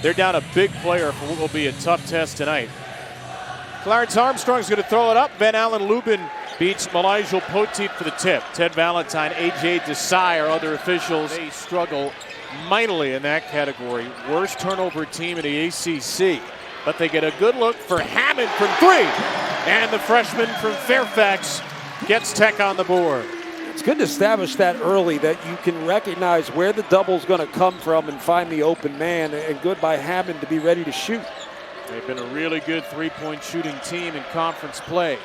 they're down a big player for what will be a tough test tonight. Clarence Armstrong's going to throw it up. Van Allen Lubin beats Malijal Poteet for the tip. Ted Valentine, A.J. Desai are other officials. They struggle mightily in that category. Worst turnover team in the ACC. But they get a good look for Hammond from three. And the freshman from Fairfax gets Tech on the board. It's good to establish that early, that you can recognize where the double's going to come from and find the open man, and good by Hammond to be ready to shoot. They've been a really good three-point shooting team in conference play.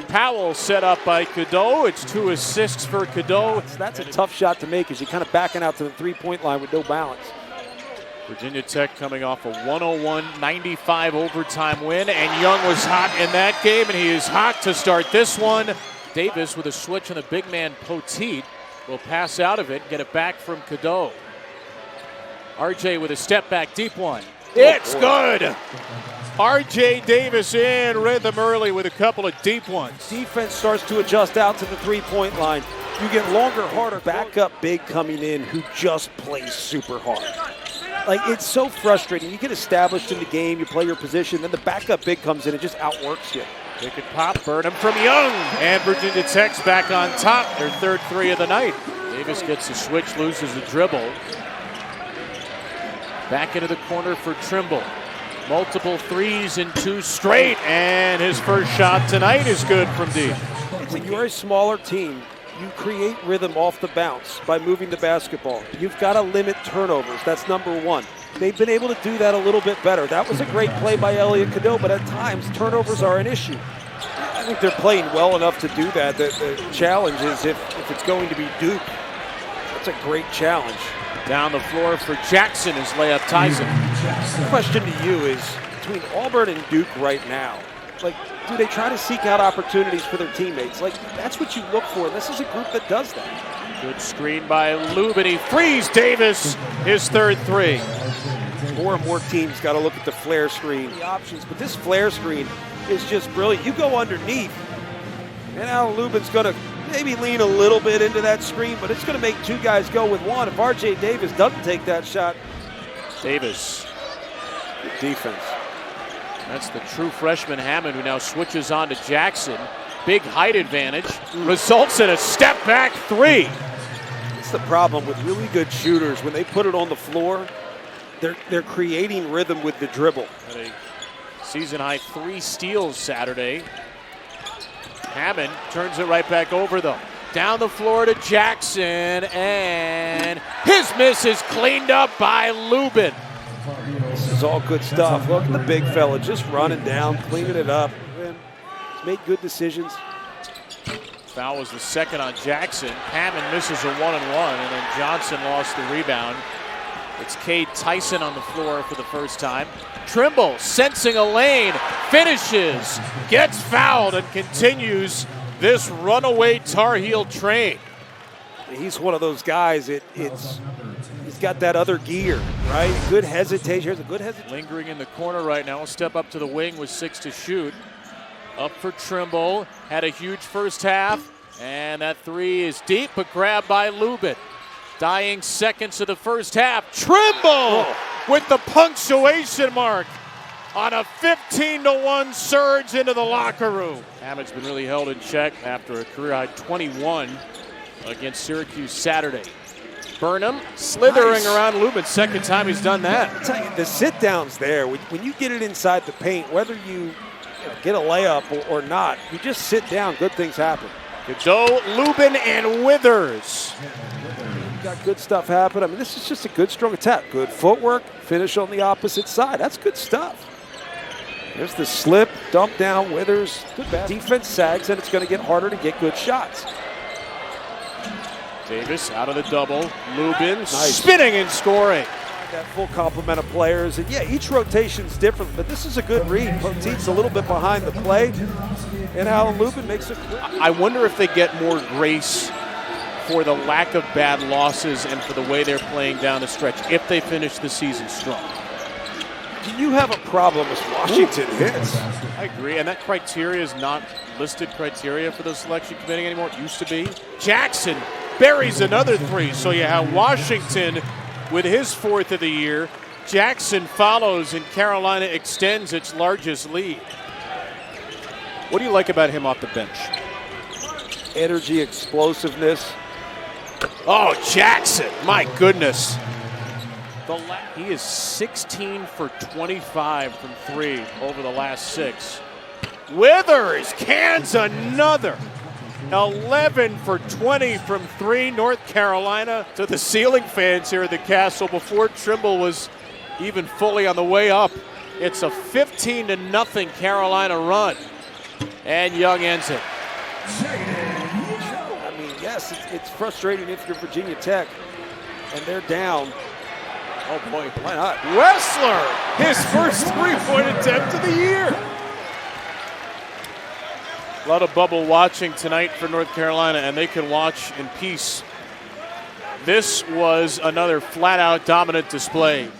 Powell set up by Cadeau. It's 2 assists for Cadeau. That's a tough shot to make as you're kind of backing out to the three-point line with no balance. Virginia Tech coming off a 101-95 overtime win, and Young was hot in that game, and he is hot to start this one. Davis with a switch on the big man Poteet will pass out of it, get it back from Cadeau. RJ with a step back deep one. It's good. RJ Davis in rhythm early with a couple of deep ones. Defense starts to adjust out to the three-point line. You get longer, harder backup big coming in who just plays super hard. Like, it's so frustrating. You get established in the game, you play your position, then the backup big comes in and just outworks you. Pick and pop, Burnham from Young, and Virginia Tech's back on top. Their third three of the night. Davis gets a switch, loses the dribble. Back into the corner for Trimble. Multiple threes in 2 straight, and his first shot tonight is good from deep. When you're a smaller team, you create rhythm off the bounce by moving the basketball. You've got to limit turnovers. That's number one. They've been able to do that a little bit better. That was a great play by Elliot Cadeau, but at times turnovers are an issue. I think they're playing well enough to do that. The challenge is if it's going to be Duke. That's a great challenge. Down the floor for Jackson, his layup ties it. The question to you is, between Auburn and Duke right now, like, do they try to seek out opportunities for their teammates? Like, that's what you look for. This is a group that does that. Good screen by Lubin. He frees Davis, his third three. More and more teams got to look at the flare screen, the options, but this flare screen is just brilliant. You go underneath, and now Lubin's going to maybe lean a little bit into that screen, but it's going to make 2 guys go with 1. If RJ Davis doesn't take that shot. Davis. Good defense. That's the true freshman Hammond, who now switches on to Jackson. Big height advantage. Results in a step-back 3. That's the problem with really good shooters. When they put it on the floor, they're creating rhythm with the dribble. Had a season-high 3 steals Saturday. Hammond turns it right back over, though. Down the floor to Jackson, and his miss is cleaned up by Lubin. This is all good stuff. Look at the big fella just running down, cleaning it up. And he's made good decisions. Foul was the second on Jackson. Hammond misses a 1-and-1, and then Johnson lost the rebound. It's Cade Tyson on the floor for the first time. Trimble sensing a lane, finishes, gets fouled, and continues this runaway Tar Heel train. He's one of those guys, he's got that other gear, right? Good hesitation. Here's a good hesitation. Lingering in the corner right now. Step up to the wing with 6 to shoot. Up for Trimble. Had a huge first half. And that 3 is deep, but grabbed by Lubin. Dying seconds of the first half. Trimble with the punctuation mark on a 15-1 surge into the locker room. Hammond's been really held in check after a career-high 21 against Syracuse Saturday. Burnham slithering around Lubin. Second time he's done that. I tell you, the sit-down's there. When you get it inside the paint, whether you get a layup or not, you just sit down, good things happen. Cadeau, Lubin, and Withers. Got good stuff happen. I mean, this is just a good, strong attack. Good footwork, finish on the opposite side. That's good stuff. There's the slip, dump down, Withers. Good defense sags, and it's going to get harder to get good shots. Davis out of the double. Lubin spinning and scoring. That full complement of players. And yeah, each rotation's different, but this is a good read. Poteet's a little bit behind the play, and Alan Lubin makes it quick. I wonder if they get more grace for the lack of bad losses and for the way they're playing down the stretch if they finish the season strong. Do you have a problem with Washington hits? I agree, and that criteria is not listed criteria for the selection committee anymore. It used to be. Jackson buries another 3, so you have Washington with his 4th of the year. Jackson follows, and Carolina extends its largest lead. What do you like about him off the bench? Energy, explosiveness. Oh, Jackson, my goodness. He is 16 for 25 from 3 over the last 6. Withers cans another. 11 for 20 from 3, North Carolina. To the ceiling fans here at the Castle before Trimble was even fully on the way up. It's a 15-0 Carolina run. And Young ends it. I mean, yes, it's frustrating if you're Virginia Tech and they're down. Oh boy, why not? Wessler, his first three-point attempt of the year. A lot of bubble watching tonight for North Carolina, and they can watch in peace. This was another flat-out dominant display.